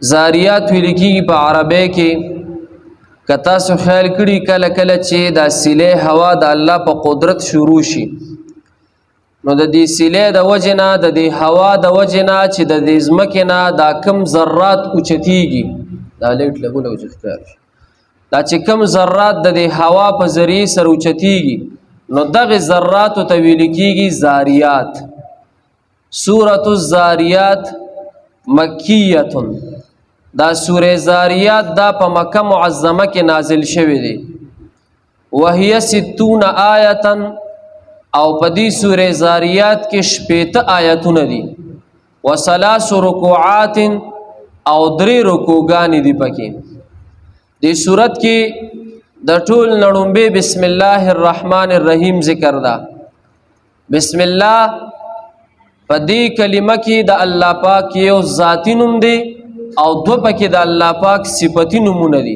زاریات ویل کېږي په عربی کې که تاسو خیال کړي کله کله چې دا سیلې هوا د الله په قدرت شروع شي نو د دې سیلې د وجې نه د دې هوا د وجې نه چې د دې ځمکې نه دا کم ذرات اوچتېږي دا لیټ لګونه اوچتېږي دا چې کم ذرات د دې هوا په ذریعې سره اوچتېږي نو دغه ذراتو ته ویل کېږي زاریات. سورة الزاریات مکیه دا سوره زاریات دا په مکه معظمه کې نازل شوی دی وهي 60 آیتا او په دې سوره زاریات کې 60 آیتونه دي و3 رکوعات او 3 رکوعګانې دي پکې. دې سورت کې د ټول نړومبه بسم الله الرحمن الرحیم ذکر ده. بسم الله په دې کلمه کې د الله پاک یو ذاتی نوم دی او دو پکې د الله پاک صفتی نومونه دي.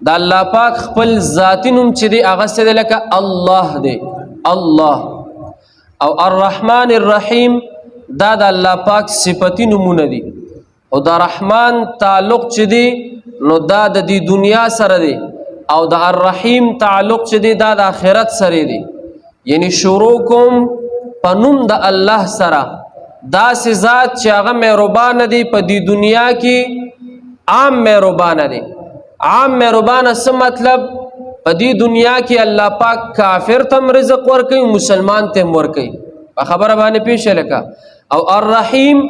د الله پاک خپل ذاتی نوم چې دی هغه څه دی لکه الله دی الله او الرحمن الرحیم دا د الله پاک صفتی نومونه دي او د رحمان تعلق چې دی نو دا د دې دنیا سره دی او د الرحیم تعلق چې دی دا د آخرت سره دی یعنی شروع کوم په نوم د الله سره دا سي ذات چې هغه مهربان دی په دې دنیا کې عام مهربان دی. عام مهربان څه مطلب په دې دنیا کې الله پاک کافر تم رزق ورکوي مسلمان ته ورکوي په خبره باندې پیښه لکه او الرحیم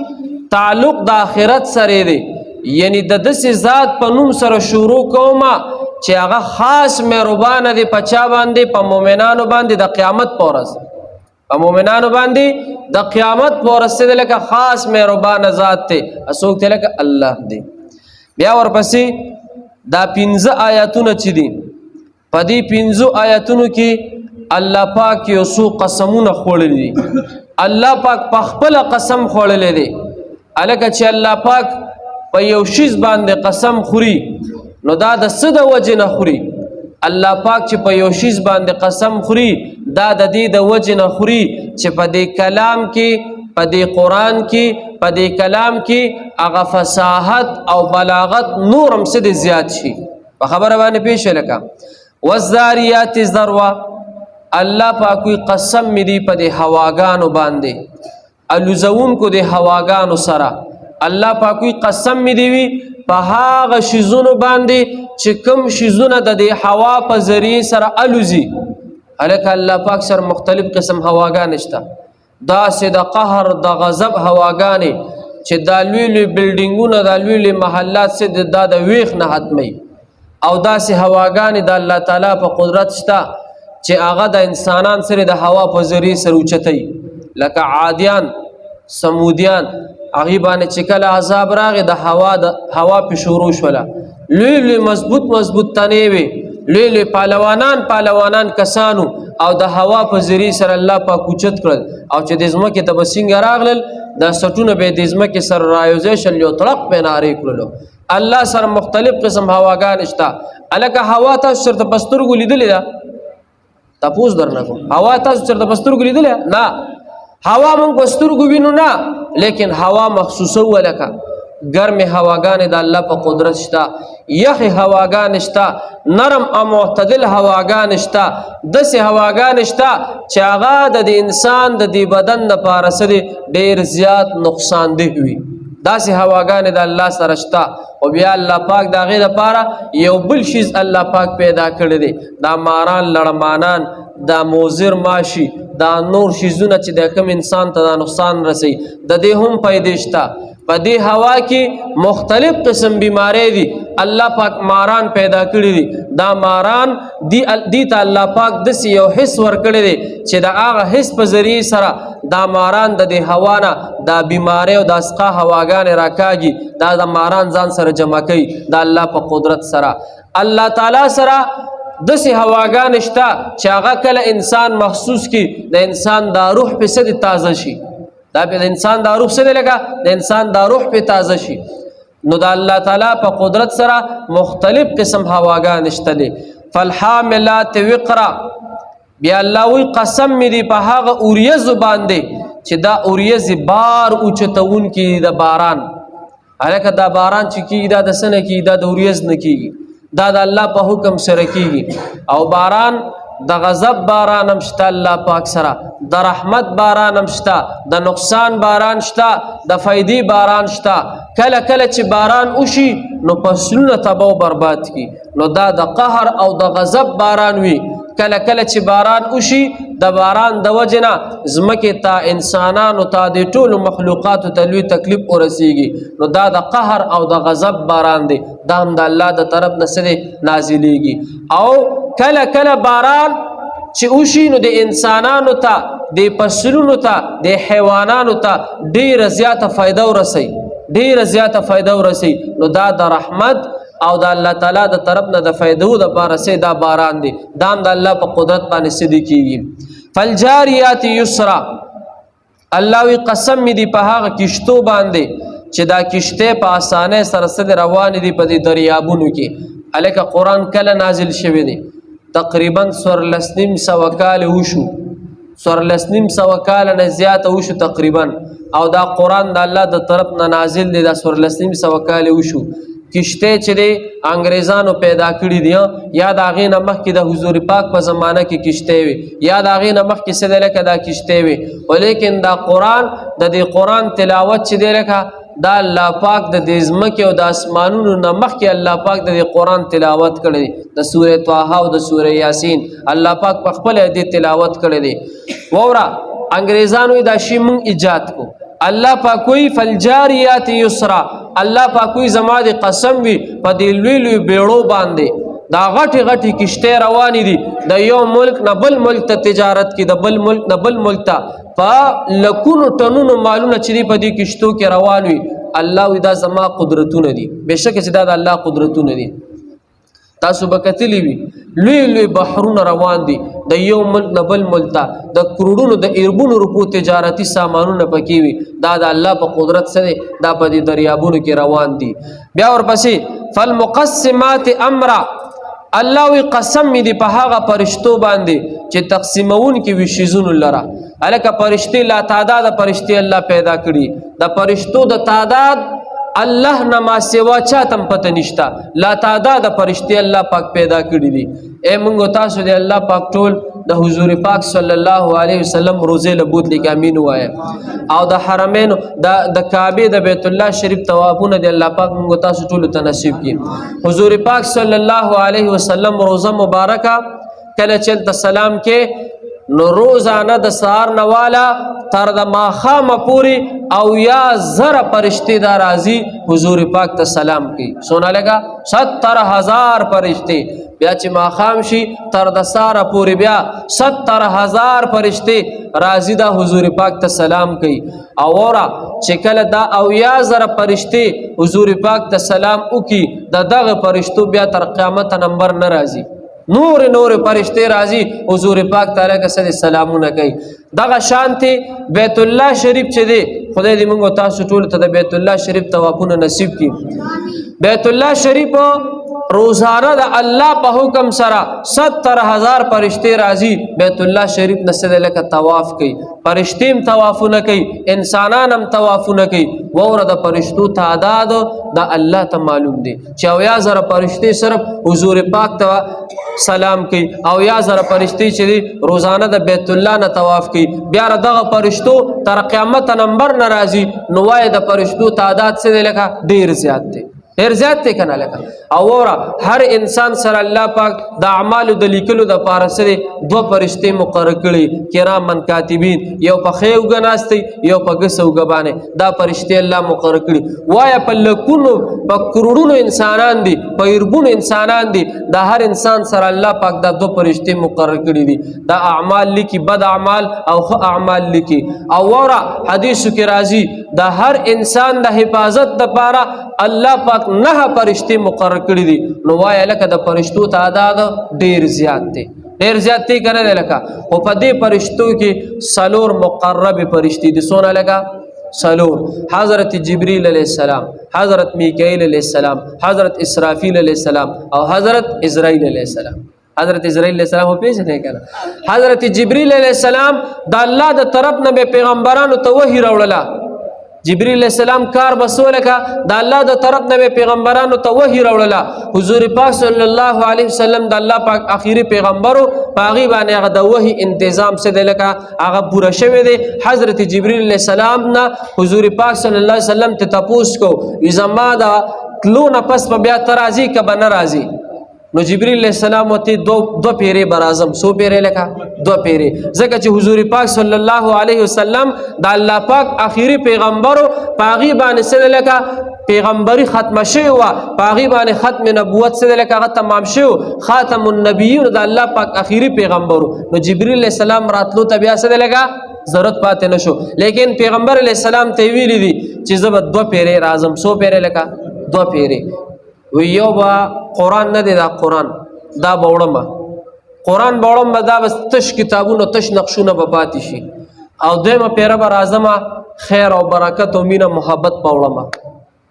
تعلق د آخرت سره دی یعنی د دسي ذات په نوم سره شروع کوما چې هغه خاص مهربان دی په چا باندې په مؤمنانو باندې د قیامت پر ورځ په مؤمنانو باندې د قیامت پر ورځ لکه خاص مهربان ذات ته اسوک ته لکه الله دی. بیا ورپسې دا 15 آیاتونه چې دي په دې 15 آیاتونو کې الله پاک یو څو قسمونه خوړلي دي. الله پاک په خپل قسم خوړلي دي الکه چې الله پاک په یو شی باندې قسم خوري نو دا د څه د وجه نه خوري. الله پاک چې په یو شی باندې قسم خوري دا د دې د وجه نه خوري چې په دې کلام کې په دې قرآن کې په دې کلام کې هغه فصاحت او بلاغت نورم څه زیات شي په خبره باندې پیښه لکه والذاریات ذروا. الله پاک قسم می دی په دې هواګانو باندې الوزوم کو دې هواګانو سره الله پاک قسم می دی په هغه شیزونو باندې چې کوم شیزونه د دې هوا په ذریعه سره الوزي الکه الله پاک سره مختلف قسم هواګان شته دا سه د قهر د غضب هواګانې چې د لوی بلډینګونو د لوی محلات سه د ویخ نه ختمي او دا سه هواګانې د الله تعالی په قدرت شته چې هغه د انسانان سره د هوا په ذریعه سره اوچتي لکه عادیان سمودیان هغه باندې چې کله عذاب راغی د هوا په شروع شوله لوی مضبوط تنې وي لوی پهلوانان کسانو او د هوا په ذریعه سره الله پاک اوچت کړل او چې د ځمکې ته بسنګ راغلل د سټونه به د ځمکې سره رايوځي شل یو طلق په ناري کړلو. الله سره مختلف قسم هواګان شته الکه هوا تاسو سره د پسترګو لیدلې ده تاسو درنه کو هوا تاسو سره د پسترګو لیدلې نه هوا مونږ پسترګو وینو نه لیکن هوا مخصوصه ولکه ګرمه هواګان د الله په قدرت شته یخ هواګان شته نرم او معتدل هواګان شته دسه هواګان شته چې هغه د انسان د بدن لپاره سره ډیر زیات نقصان دی وي داسه هواګان د الله سره شته او بیا الله پاک دا غي لپاره یو بل شیز الله پاک پیدا کړی دی دا ماران لړمانان دا موزر ماشي دا نور شیزونه چې د کوم انسان ته نقصان رسي د دې هم پیدا شته په دې هوا کې مختلف قسم بیماری دي الله پاک ماران پیدا کړی دي دا ماران دی ته الله پاک د یو حس ور کړی دي چې دا هغه حس په ذریعه سره دا ماران د هوا نه دا بیماری او د اسقا هواګان راکاږي دا د ماران ځان سره جمع کوي دا الله په قدرت سره الله تعالی سره دسي هواګان شته چې هغه کله انسان محسوس کی د انسان دا روح په سد تازه شي دا په انسان دا روح سره لګا د انسان دا روح په تازه شي نو دا الله تعالی په قدرت سره مختلف قسم هواګان شته دي. فالحاملات وقرا بیا الله وی قسم می دی په هغه اوریز باندې چې دا اوریز بار اوچتون کی د باران هلکه دا باران چې کیږي دا د څه نه کیږي، دا د وریځ نه کیږي، دا د الله په حکم سره کیږي. او باران د غضب باران هم شته الله پاک سره، د رحمت باران هم شته، د نقصان باران شته، د فایدې باران شته. کله کله چې باران وشي نو فصلونه تباہ او برباد کی، نو دا د قهر او د غضب باران وي. کله کله چې باران وشي د باران د وجنه ځمکې ته، انسانانو ته، د ټولو مخلوقاتو ته لوی تکلیف ورسیږي، نو دا د قهر او د غضب باران دی، دا هم د الله د طرف نه څه نازلیږي. او کله کله باران چې وشي نو د انسانانو ته، د فصلونو ته، د حیوانانو ته ډیره زیاته فایده ورسي، ډیره زیاته فایده ورسي. نو دا د رحمت او د الله تعالی د طرف نه د فایدو د پاره سي دا باران دی، دا هم د الله په قدرت باندې سدي کیږي. فالجاریات یسرا، الله وی قسم می دی په هغه کشتو باندې چې دا کشته په اسانه سره سره روان دي په دې دریابونو کې. الکه قرآن کله نازل شوی دی؟ تقریبا 1400 کال وشو، 1400 کال نه زیاته وشو تقریبا. او دا قرآن د الله د طرف نه نازل دی، دا 1400 کال وشو. کشته چې دی انګریزانو پیدا کړي دي، یا د هغې نه مخکې د حضور پاک په زمانه کې کشته وي، یا د هغې نه مخکې څه دی لکه دا کشته وي. ولیکن دا قرآن، د دې قرآن تلاوت چې دی لکه دا الله پاک د دې ځمکې او د اسمانونو نه مخکې الله پاک د دې قرآن تلاوت کړی دی. د سورې طه او د سورې یاسین الله پاک په خپل دې تلاوت کړی دی. ووره انګریزانو دا شی مونږ ایجاد کو. الله پاک وی فالجاریات یسرا، الله پاک وی زما د قسم وی په دې لوی لوی بیړو باندې دا غټي غټي کشته روانې دي، د یو ملک نه بل ملک ته تجارت کې، د بل ملک نه بل ملک ته په لکونو ټنونو مالونه چې په دې کشتو کې روان وي. الله وی دا زما قدرتونه دي، بهشکه چې دا د الله قدرتونه دي. تاسو به کتلی وي لوی لوی بحرونه روان دي د یو ملک نه بل ملک ته، د کروڑونو د اربونو روپو تجارتي سامانونه پکې وي، دا د الله په قدرت سره دا په دې دریابونو کې روان دي. بیا ورپسې فالمقسمات امرا، الله وی قسم می دی په هغه فرشتو باندې چې تقسیمون کې وی شیزون لره. الکه فرشتي لا تعداد فرشتي الله پیدا کړي، د فرشتو د تعداد الله نه ما سوا چاتم پته نشتا، لا تعداد فرشتي الله پاک پیدا کړي دي. اے مونږ تاسو دی الله پاک ټول د حضور پاک صلی الله علیه وسلم روزه لبوت لیک امین وایي، او د حرمین د کعبه د بیت الله شریف طوافونه دی الله پاک مونږ تاسو ټول ته نصیب کړي. حضور پاک صلی الله علیه وسلم روزه مبارکه کله چې سلام کې نو روزانه د سهار نواله تر د ماښامه پورې او یا زره فرشتې دا راځي حضور پاک ته سلام کوي. سونه لګه 70,000 فرشتې. بیا چې ماښام شي تر د سهاره پورې بیا 70,000 فرشتې راځي دا حضور پاک ته سلام کوي. او وره چې کله دا او یا زره فرشتې حضور پاک ته سلام وکي، د دغه فرشتو بیا تر قیامت نمبر نه راځي، نور فرشتې راځي حضور پاک تعالی کې سلامونه کوي. دغه شانتي بیت الله شریف چې دی، خدای دې موږ تاسو ټول ته د بیت الله شریف طوافونه نصیب کړي. بیت الله شریف روزانه د الله په حکم سره 70,000 فرشتې راځي بیت الله شریف نه لکه طواف کوي. فرشتیم طوافونه کوي، انسانان هم طوافونه کوي. ووره د فرشتو تعداد د الله ته معلوم دی چې او یا زره فرشتې صرف حضور پاک ته سلام کوي، او یا زره فرشتې چې دی روزانه د بیت الله نه طواف کوي. بیا دغه فرشتو تر قیامت نمبر نه راځي، نو وایي د فرشتو تعداد څه دی لکه ډیر زیات دی، ډیر زیات دی کنه لکه. او وره هر انسان سره الله پاک د اعمالو د لیکلو د پاره سره 2 فرشتې مقرر کړي، کرامن کاتبین، یو په خې اوږه ناستي، یو په ګس اوږه باندې. دا فرشتې الله مقرر کړي. وایه په لکونو په کروڑونو انسانان دي، په اربونو انسانان دي، دا هر انسان سره الله پاک دا 2 فرشتې مقرر کړي دي. دا اعمال لیکي، بد اعمال او ښه اعمال لیکي. او وره حدیثو کې راځي دا هر انسان د حفاظت د پاره الله پاک 9 فرشتې مقرر کړي دي. نو وایه لکه د فرشتو تعداد ډیر زیات دی، ډیر زیات دی کنه لکه. او په دې فرشتو کې 4 مقرب فرشتې دي. سونه لکه 4: حضرت جبریل علیہ السلام، حضرت میکائیل علیہ السلام، حضرت اسرافیل علیہ السلام او حضرت اسرائیل علیہ السلام. حضرت اسرائیل علیہ السلام په پیژنې کنه. حضرت جبریل علیہ السلام د الله د طرف نه به پیغمبرانو ته وحی راوړله، جبريل عليه السلام کار بسوله کا د الله د طرف نه پیغمبرانو ته وحی راوړله حضور پاک صلی الله علیه وسلم د الله پاک اخیری پیغمبرو پاغي باندې هغه د وحی تنظیم څه دی لکه هغه پوره شوی دی حضرت جبريل عليه السلام نه حضور پاک صلی الله علیه وسلم ته تپوس کو زما دا تلونه پس په بیا ترازی کبه ناراضی نو جبريل عليه السلام ته دو پیری برازم سو پیری لکه دو پیری ځکه چې حضور پاک صلی الله علیه وسلم د الله پاک اخیری پیغمبرو پاغي باندې سره لکه پیغمبري ختم شوی و پاغي باندې ختم نبوت سره لکه هغه تمام شوی خاتم النبیین د الله پاک اخیری پیغمبرو نو جبريل عليه السلام راتلو ته بیا سره لکه ضرورت پاتې نشو لیکن پیغمبر علیہ السلام ته ویلی دي چې زب دو پیری رازم سو پیری لکه دو پیری وی یو با قرآن نه دی دا قرآن دا بوړم قرآن بوړم دا بس تش کتابونو تش نقشونه به پاتې شي او دویمه پیره به راځم خیر او برکت او مینه محبت بوړم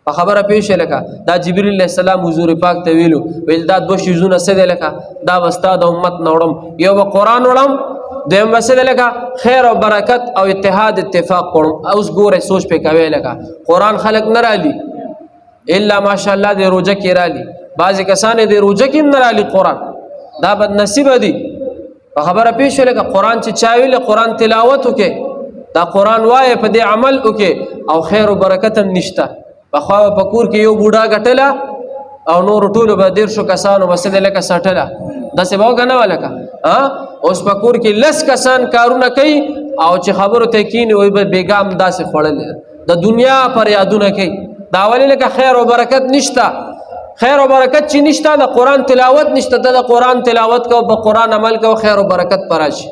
په خبره پیښه لکه دا جبريل عليه السلام حضور پاک ته ویلو ویل دا دو شیزونه څه دی لکه دا وستا د امت نوړم یو به قرآن وړم دویم به څه دی لکه خیر او برکت او اتحاد اتفاق وړم اوس ګوره سوچ په کوي لکه قرآن خلق نه رالی الا ماشاءالله د روزه کې رالی بعضی کسان د روزه کې نه رالی قرآن دا بد نصیب دي په خبره پیښه لکه قرآن چې چاویل قرآن تلاوت وکي دا قرآن وای په دې عمل وکي او خیر او برکت هم نشته په خوا په کور کې یو بوډا غټلا او نور ټول به ډیر شو کسانو بس د لکه سټلا دا څه به غنه ولکه اوس په کور کې لس کسان کارونه کوي او چې خبرو ته کینی وي به بیګام داسې خړل د دنیا پر یادونه کوي دا ولی لکه خیر او برکت نشته خیر او برکت چې نشته د قرآن تلاوت نشته د قرآن تلاوت کو په قرآن عمل کو خیر او برکت پراشي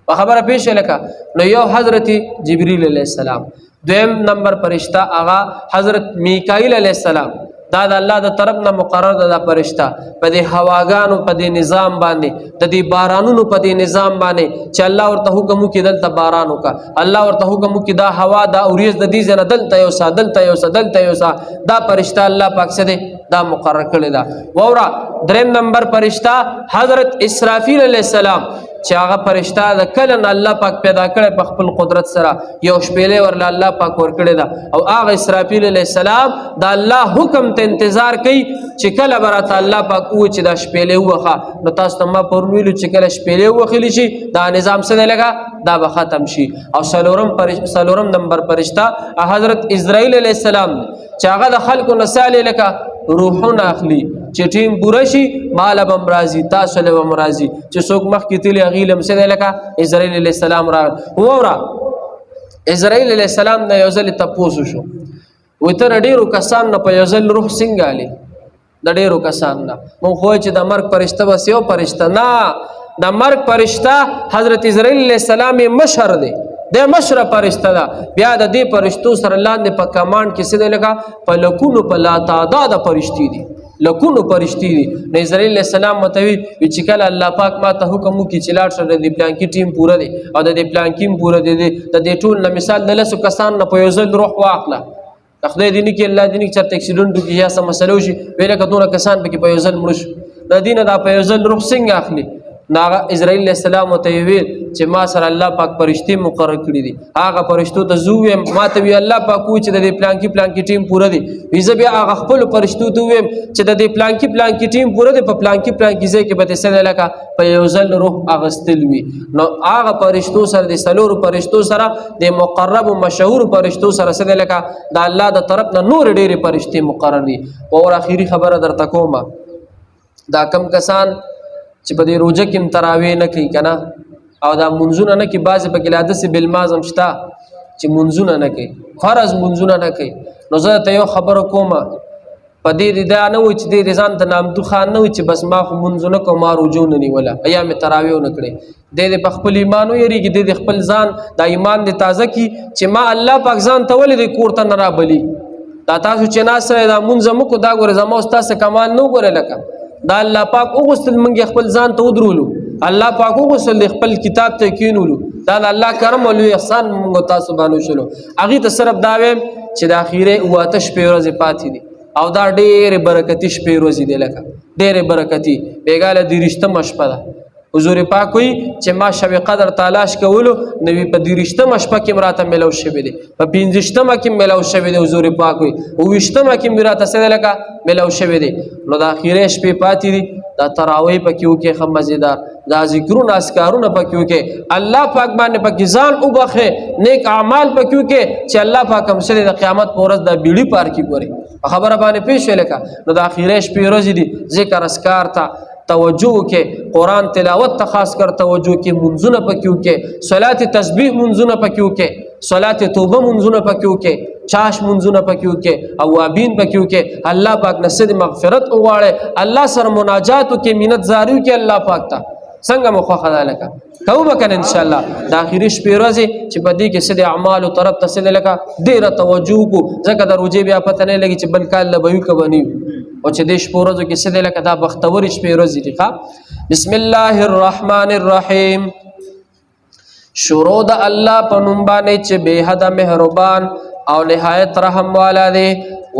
په خبره پیښه لکه نو یو حضرت جبريل علیہ السلام دویم نمبر فرشتہ آغا حضرت میکائیل علیہ السلام دا د الله د طرف نه مقرر ده فرشتہ په دې هواګانو په دې نظام باندې د دې بارانونو په دې نظام باندې چې الله ورته حکم وکړي دلته باران وکا الله ورته حکم وکړي دا هوا دا اوریز د دې زنه دلته یو سادلته یو سادلته یو سا دا فرشتہ الله پاک څه ده دا مقرر کړی دا وورا دریم نمبر فرشتہ حضرت اسرافیل علیہ السلام چې هغه فرشتہ د کله الله پاک پیدا کړي په خپل قدرت سره یو شپېلې ورله الله پاک ور کړی دا او هغه اسرافیل علیہ السلام دا الله حکم ته انتظار کوي چې کله برات الله پاک و چې دا شپېلې وخه نو تاسو ته ما پر ویلو چې کله شپېلې وخلی شي دا نظام څه لګا دا به ختم شي او سلورم نمبر فرشتہ حضرت اسرائیل علیہ السلام چې هغه د خلکو نساله لکه روحونه اخلي چې ټیم پوره شي مال بم راضي تاسو له بم راضي چې څوک مخ کې تل غیلم څه لکه اسرائیل علیہ السلام را وورا اسرائیل علیہ السلام نه یو ځل تاسو شو وته ډیرو کسان نه په یو ځل روح څنګه علي د ډیرو کسان نه مونږ خو چې د مرګ فرشتہ بس یو فرشتہ نه د مرګ فرشتہ حضرت اسرائیل علیہ السلام مشر دی د مشر فرشتہ دا بیا د دې فرشتو سره لاندې په کمانډ کې څه دی لکه په لکونو په لا تعداد فرشتي دي لکونو فرشتي دي نو اسرائیل علیہ السلام متوي چې کله الله پاک ما ته حکم وکړي چې لاړ شه د پلان کې ټیم پوره دي او د پلان کې پوره دي د دې ټول نه مثال د لسو کسان نه په یو ځل روح واخله خدای دې نه کې الله دې نه چرته اکسیډنټ وکړي یا څه مسله وشي ویل کدونه کسان به په یو ځل مړ شي د دینه دا په یو ځل روح څنګه اخلي ناغه اسرائیل علیہ السلام ته ویل چې ما سره الله پاک فرشتي مقرر کړی دي هغه فرشتو ته زویم ما ته وی الله پاک و چې د پلان کې ټیم پوره دي ویزه بیا هغه خپل فرشتو ته ویم چې د پلان کې ټیم پوره دي په پلان کې ځای کې به څه لکه په یو ځل روح اغستل وی نو هغه فرشتو سره د سلور فرشتو سره د مقرب او مشهور فرشتو سره څه لکه د الله د طرف نه نور ډېری فرشتي مقرر دي او اخیری خبره درته کوم دا کم کسان چې په دې روزه کې تراوی نه کوي کنه او دا منځونه نه کوي بعضې په کې لادسې بالمازم شته چې منځونه نه کوي فرض منځونه نه کوي نو زه ته یو خبره کوم په دې دا نه وي چې دې ځان ته نامتو خان نه وي چې بس ما خو منځونه کوم ما روزو نه نیوله یا مې تراوی نه کړې دې په خپل ایمان ویریږي دې خپل ځان دا ایمان دې تازه کی چې ما الله پاک ځان ته ولې دې کور ته نه رابلی دا تاسو چې ناسره دا منځ مو کو دا ګوره زما استاد کمال نو ګوره لکه دا الله پاک وغوښتل موږ خپل ځان ته ودرولو الله پاک وغوښتل خپل کتاب ته کینولو دا الله کرم او لوی احسان موږ تاسو باندې شلو هغه ته صرف دا ویم چې د اخیره واته شپې ورځې پاتې دي او دا ډېر برکتی شپې ورځې دي لکه ډېر برکتی بیګاله د رښتما شپه ده حضور پاک وی چې ما شب قدر تلاش کولو نبی په 23مه شپه کې مراته ملو شوی دی په 15مه کې ملو شوی دی حضور پاک وی او 20مه کې مراته سره لکه ملو شوی دی نو د اخیره شپې پاتې دي دا تراوی پکې وکي خو مزیدار دا ذکرونه اسکارونه پکې وکي الله پاک باندې پکې ځان وبخه نیک اعمال پکې وکي چې الله پاک هم سره د قیامت پر ورځ د بیړی پار کې ګوري خبره باندې پیښ ولکه نو د اخیره شپې ورځې دي ذکر اسکار ته توجه کې قرآن تلاوت ته خاص کر توجه کې منځونه پکې وکي صلات تسبیح منځونه پکې وکي صلات توبه منځونه پکې وکي چاش منځونه پکې وکي اوابین پکې وکي الله پاک نصد مغفرت وغواړي الله سره مناجات وکي منت زاریو کې الله پاک ته څنګه مخه خدالکه توبه کړه ان شاء الله د اخیری شپې ورځې چې په دې کې سده اعمال او طرف ته سده لکه ډیره توجه کو ځکه د روزي بیا پته نه لګي چې بل کال لبوي کبني او چې د شپې ورځو کې سده لکه دا بختور شپې ورځې دي بسم الله الرحمن الرحیم شروع د الله په نوم باندې چې به حد مهربان او نهایت رحم والا دی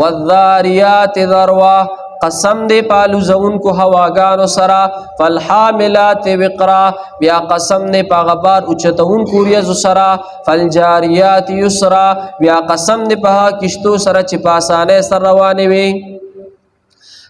والذاریات ذروا قسم دی پالو زون کو هواگانو سرا فالحاملات وقرا بیا قسم دی پاغبار اوچتون کو ریزو سرا فالجاریات یسرا بیا قسم دی پا کشتو سرا چی پاسانے سر روانی وی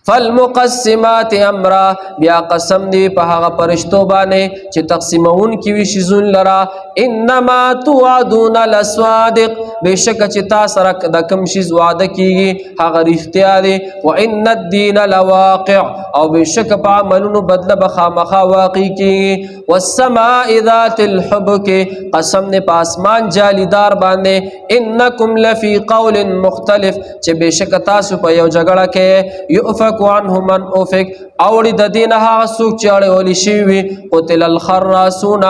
فالمقسمات امرا بیا قسم دی په هغه پرشتو باندې چې تقسیمون کی وی شذون لرا انما توعدون لصادق بشک چې تا سره د کوم شی وعده کیږي هغه رښتیا دی وان الدين لواقع او بشک په عملونو بدله بخامخا واقع کیږي والسماء ذات الحبك قسم دی په اسمان جالیدار باندې انکم لفی قول مختلف چې بشک تاسو په یو جګړه کې یؤفک عنه من افک اوړي د دین هغه څوک چې اړول شي وي قتل الخراسون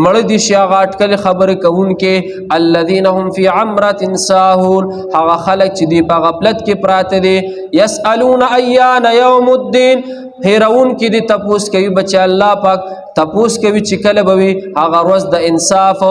مړ دي شي غاټ کله خبر کوون کې الذين هم في عمره ساهون هغه خلک چې دی په غفلت کې پراته دي يسالون ايان يوم الدين هیرون کې دي تپوس کوي بچ الله پاک تپوس کوي چې کله بوي هغه ورځ د انصاف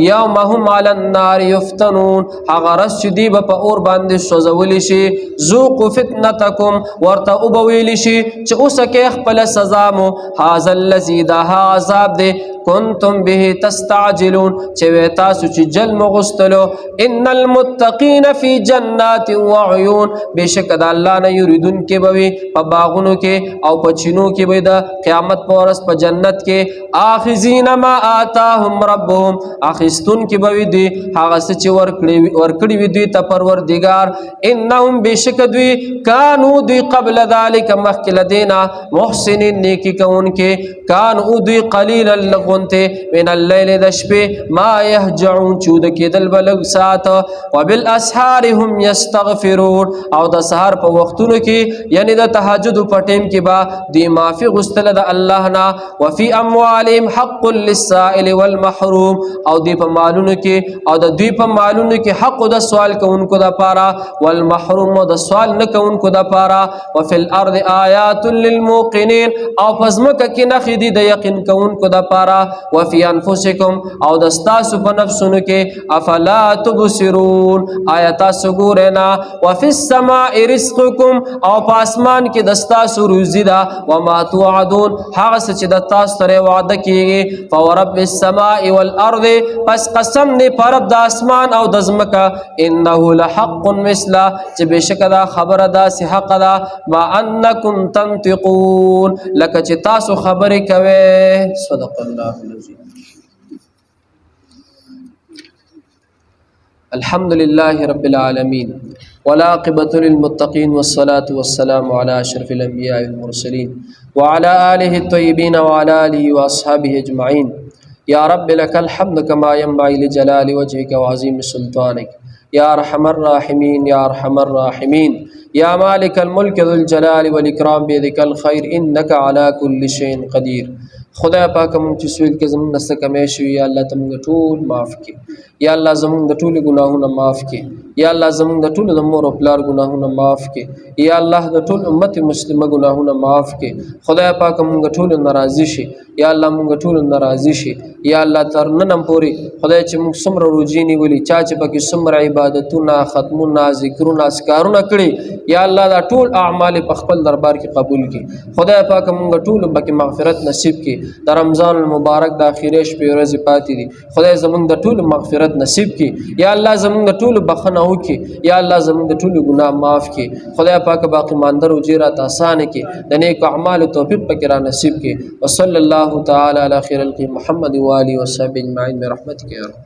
یوم هم علی النار یفتنون هغه ورځ چې دی په اور باندې سوځول شي ذوقوا فتنتکم ورته وبویل شي چې اوس کې خپل سزا مو هاذا الذی ده عذاب دی کنتم به تستعجلون چې تاسو چې جل مغستلو ان المتقین فی جنات وعیون بشک د الله نه یریدون کې بوي په باغونو کې او په چینو کې به د قیامت پر ورځ په جنت کې اخذین ما آتاهم ربهم اخستون کې بوي دي هغه چې ورکړي وي دوی ته پروردگار انهم بشک دوی کانوا دوی قبل ذلك مخکل دینا محسنین نیکی کون کې کانوا دوی قلیلا لغونته من الليل د شپې ما يهجعون چود کېدل بلګ سات وبالاسحار هم يستغفرون او د سحر په وختونو کې یعنی د تهجد په ټیم کې با دی معافي غستل د الله نه وفي اموالهم حق للسائل والمحروم او دی په مالونو کې او د دوی په مالونو کې حق د سوال کوونکو د پاره والمحروم د سوال نه کوونکو د پاره وفي الارض آیات للموقنين او پزمکه کې نخې دي د یقین کوونکو د پاره وفي انفسکم او د تاسو په نفسونو کې افلا تبصرون آیات سګورینا وفي السماء رزقكم او په اسمان کې د تاسو روزي دا وما توعدون هغه چې د تاسو سره وعده کیږي فورب السماء والارض پس قسم نه پرب د اسمان او د زمکه انه لحق مثل چې بشک دا خبره دا سي حق دا ما انکم تنطقون لکه چې تاسو خبرې کوي صدق الله العظیم الحمد لله رب العالمين والعاقبة للمتقين والصلاة والسلام على أشرف الأنبياء والمرسلين وعلى آله الطيبين وعلى آله وأصحابه أجمعين يا رب لك الحمد كما ينبغي لجلال وجهك وعظيم سلطانك يا أرحم الراحمين يا أرحم الراحمين يا مالك الملك ذو الجلال والإكرام بيدك الخير إنك على كل شيء قدير خدای پاک مونږ چې سویل کې زمونږ نه څه کمی شوي یا الله ته مونږ ټول معاف کړي یا الله زمونږ د ټولو ګناهونه معاف کړي یا الله زمونږ د ټولو د مور او پلار ګناهونه معاف کړي یا الله د ټول امت مسلمه ګناهونه معاف کړي خدای پاک مونږ ټول ناراضي شي یا الله مونږ ټول ناراضي شي یا الله تر نن پورې خدای چې مونږ څومره روزي نیولي چا چې پکې څومره عبادتونه ختمونه ذکرونه اسکارونه کړي یا الله دا ټول اعمال په خپل دربار کې قبول کړي. خدای پاک موږ ټول پکې مغفرت نصیب کړي. د رمضان المبارک د اخیری شپې ورځې پاتې دي، خدای زموږ د ټول مغفرت نصیب کړي. یا الله زموږ د ټول بخښنه وکړي. یا الله زموږ د ټول ګناه معاف کړي. خدای پاک باقی مانده روزي راته اسانه کړي، د نیکو اعمالو توفیق پکې را نصیب کړي. وصلی الله تعالی علی خیر الخلق محمد و آله و صحبه اجمعین برحمتک یا رب.